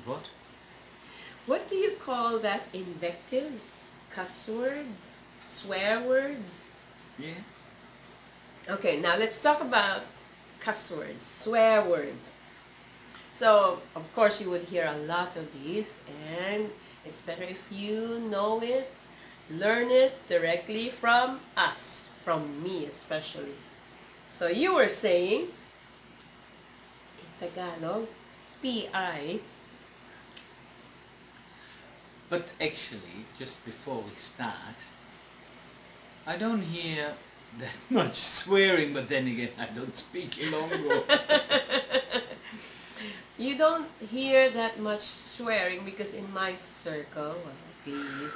What? What do you call that? Invectives? Cuss words? Swear words? Yeah. Okay, now let's talk about cuss words, swear words. So, of course, you would hear a lot of these, and it's better if you know it, learn it directly from us, from me especially. So you were saying, in Tagalog, PI. But actually, just before we start, I don't hear that much swearing, but then again, I don't speak Ilonggo. You don't hear that much swearing because in my circle, well, at least,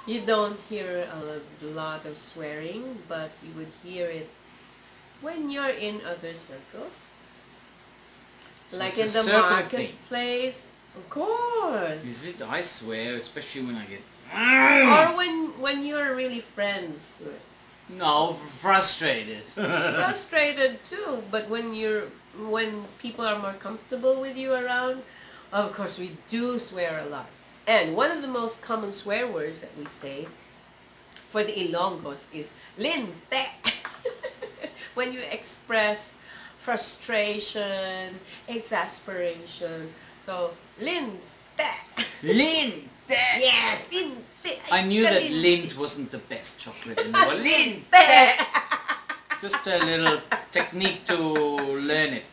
you don't hear a lot of swearing, but you would hear it when you're in other circles. So like it's in a the circle marketplace, of course. Is it? I swear, especially when I get... Or when you're really friends. No, frustrated. Frustrated too, but when people are more comfortable with you around, of course we do swear a lot. And one of the most common swear words that we say for the Ilonggos is linte. When you express frustration, exasperation. So linte. Linte! Yes, linte. I knew that lint wasn't the best chocolate in the world. Linte! Just a little technique to learn it.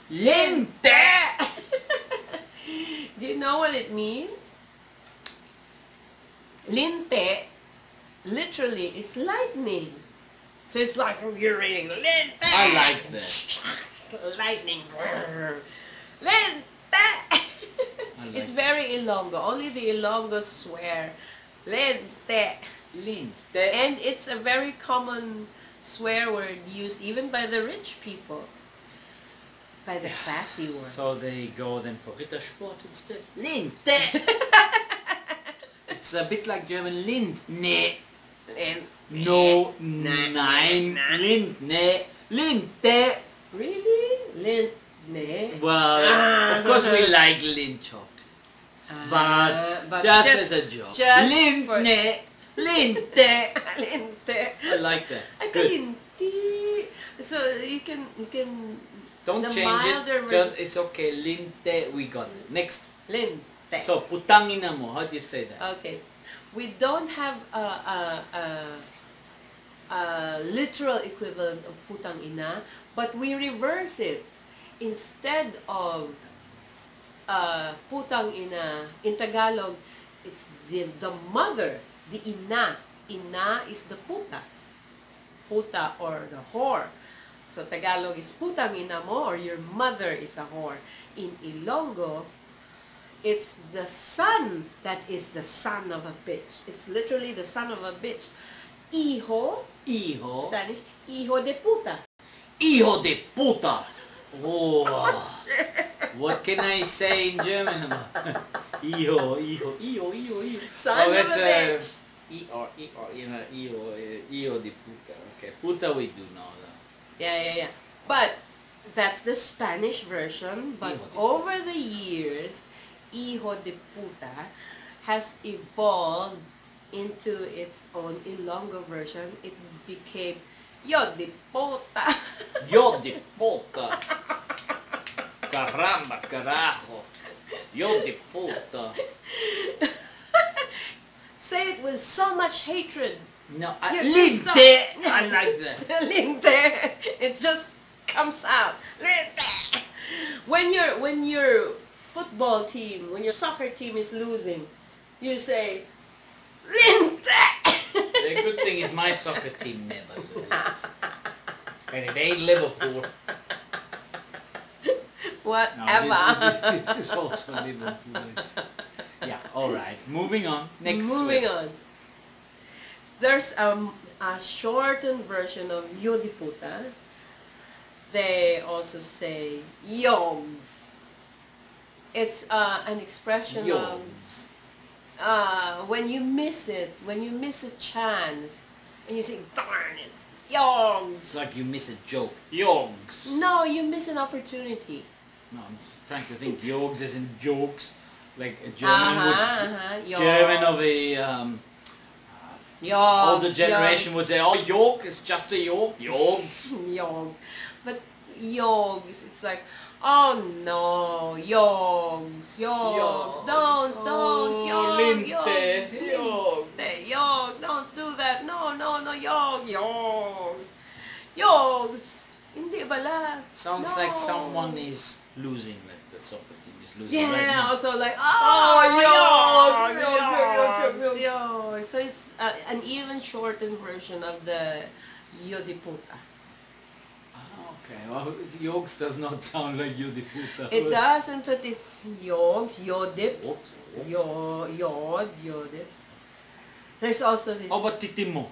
Linte! Do you know what it means? Linte literally is lightning. So it's like you're reading linte. I like that. Lightning. Linte. It's very Ilonggo. Only the Ilonggos swear linte. Linte. And it's a very common swear word used even by the rich people. By the classy ones. So they go then for Rittersport instead. Linte! It's a bit like German Lindne. No, nein, Lindne. Linte! Really? Lindne? Well, of course we like Lind chocolate. But just as a joke. Lindne! Linte! Linte. I like that. Good. Linti. So you can Don't the change milder it. version. It's okay. Linte, we got it. Next. Linte. So, putangina mo. How do you say that? Okay. We don't have a literal equivalent of putang ina, but we reverse it. Instead of putang ina, in Tagalog, it's the mother, the ina. Ina is the puta. Puta or the whore. So Tagalog is putang ina mo, or your mother is a whore. In Ilonggo, it's the son that is the son of a bitch. It's literally the son of a bitch. Hijo, Hijo. Spanish, hijo de puta. Hijo de puta. Oh. What can I say in German? Hijo, hijo, hijo, hijo, hijo. Son of a bitch. Hijo de puta. Okay, puta we do know that. Yeah. But that's the Spanish version. But over the years, hijo de puta has evolved into its own Ilonggo version. It became yo de puta. Yo de puta. Caramba, carajo. Yo de puta. Say it with so much hatred. No, Linte. I like that. Linte. It just comes out. Linte. When your football team, when your soccer team is losing, you say Linte. The good thing is my soccer team never loses. And it ain't Liverpool. Whatever. No, this is also Liverpool. Yeah, alright. Moving on. Moving on. There's a shortened version of yo de puta. They also say yogs. It's an expression Yogs. of when you miss it, when you miss a chance, and you say, darn it, yogs. It's like you miss a joke. Yogs. No, you miss an opportunity. No, I'm just trying to think. Yogs as in jokes, like a German would. Yogs. German of a Yogs. older generation would say, "Oh, York is just a York." Yogs. Yogs. But yogs, it's like, oh no, yogs, don't, yog, Linte, yog, don't do that, no, yogs, hindi bala. Sounds no. like someone is losing, like the soccer team is losing right Yeah, now. also like, yogs. So it's an even shortened version of the yodiputa. Okay, well, yogs does not sound like Yudiputa. It doesn't, but it's yogs, yodips, yodips. There's also this. How about titimo?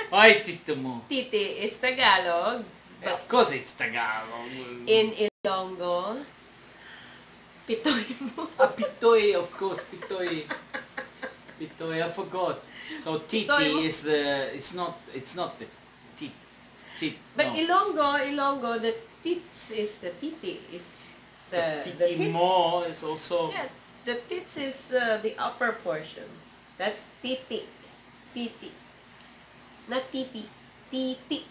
Why titimo? Titi is Tagalog, but Of course it's Tagalog. in Ilonggo, pitoy mo. Pitoy, of course, pitoy. Pitoy, I forgot. So titi Pitoy. is the, it's not the tit. But no. Ilonggo, the tits is the titi, is the titimo is also... Yeah, the tits is the upper portion. That's titi. Titi. Not titi. Titi.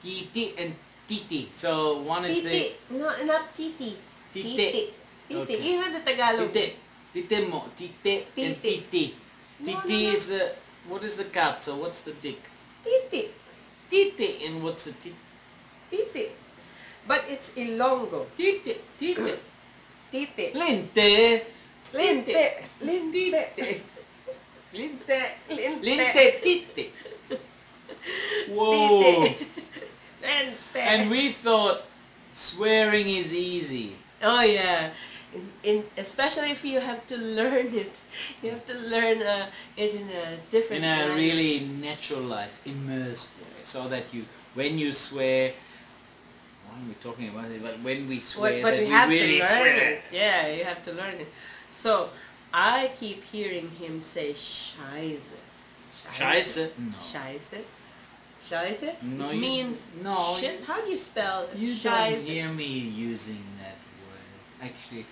Titi and titi. So one is Titi. No, not titi. Titi. Titi. Okay. Even the Tagalog. Titi. Titimo. Titi and titi. Titi No. is the... What is the cat? So what's the dick? Titi. Titi. And what's the tit? Titi. But it's Ilonggo. Titi. Titi. Titi. Linte. Linte. Linte. Linte. Linte. Linte. Titi. Whoa. Linte. And we thought swearing is easy. Oh yeah. Especially if you have to learn it. You have to learn it in a different In a language. really naturalized, immersed way. So that you, when you swear, why are we talking about it? But when we swear, But that we we have really to learn swear. it. Yeah, you have to learn it. So, I keep hearing him say Scheiße. Scheiße? No. Scheiße? Scheiße? No, It you- means no, shit. How do you spell You don't Scheiße? hear me using that word. Actually,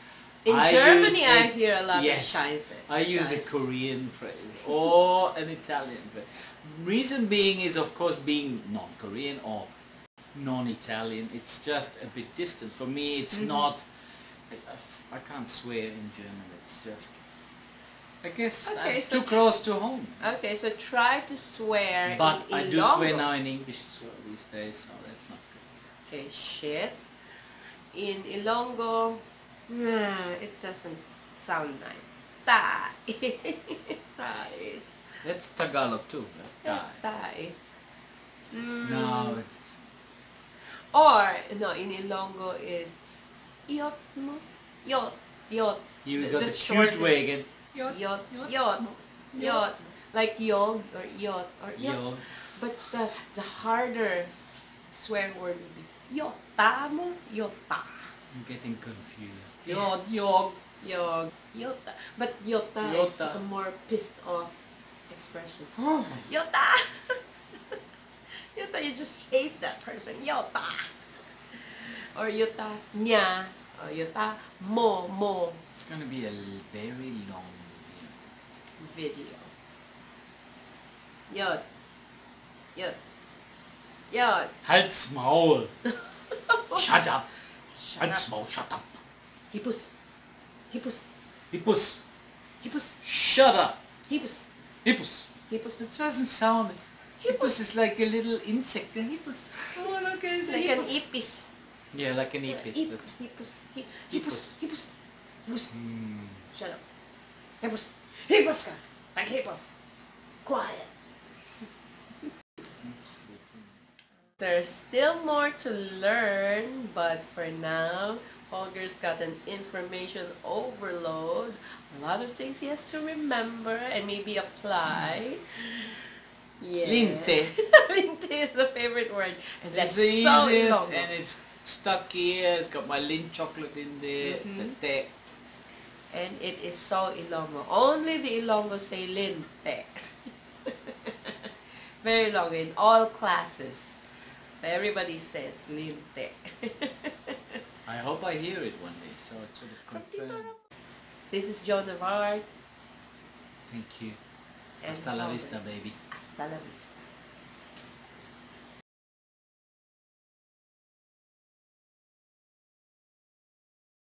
In I Germany, use I a- hear a lot yes, of Scheiße. I use a Scheiße. Korean phrase or an Italian phrase. Reason being is, of course, being non-Korean or non-Italian, it's just a bit distant. For me, it's not, I can't swear in German, it's just, I guess, Okay, it's so too close to home. Okay, so try to swear But in I do swear Ilonggo. now in English as well these days, so that's not good. Okay, shit. In Ilonggo, it doesn't sound nice. Tai. Tai. That's Tagalog too, right? Tai. No, it's... Or, no, in Ilonggo it's yot mo. Yot. You got the short cute way again. Yot. Like yog or yot or yot. Yo. But the harder swear word would be yota mo. Yota. I'm getting confused. Yeah. Yog. Yog. Yota. But yota is Yota. a more pissed off expression. Oh. Yota! Yota, you just hate that person. Yota! Or yota nya. Or yota mo. It's gonna be a very long Video. Yot. Yot. Yot. Halt's Maul. Shut up. Shut Halt's up. Maul, shut up. Hipus. Hipus. Hippus. Hipus. Shut up. Hipus. Hippus. Hipus. It doesn't sound... Hippus is like a little insect. A hippus. Oh, look, it's a Like an hippus. ipis. Yeah, like an ipis. That's... Hipus. Hipus. Hipus. Hipus. Hmm. Shut up. Hipus. Hipus ka. Like hipus. Quiet. There's still more to learn, but for now, Holger's got an information overload. A lot of things he has to remember and maybe apply. Yeah. Linte. Linte is the favorite word. And That's that's the so easiest, Ilonggo. and it's stuck here. It's got my Lindt chocolate in there. The te. And it is so Ilonggo. Only the Ilonggo say linte. Very long in all classes. Everybody says linte. I hope I hear it one day, so it's sort of confirmed. This is Joan Navarre. Thank you. And Hasta la vista, baby. Hasta la vista.